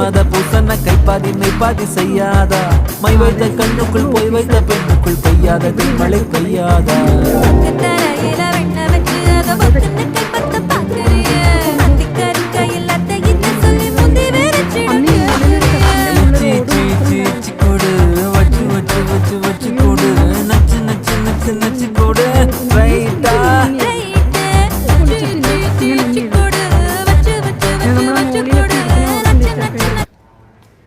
மன்மத பூசன கைப்பாதி மெய்ப்பாதி செய்யாதா my வைத்த கண்ணுக்குள் போய் வைத்த பெண்ணுக்குள் பெய்யாத மழை பெய்யாதா தரையில வெண்ண வச்சு அதை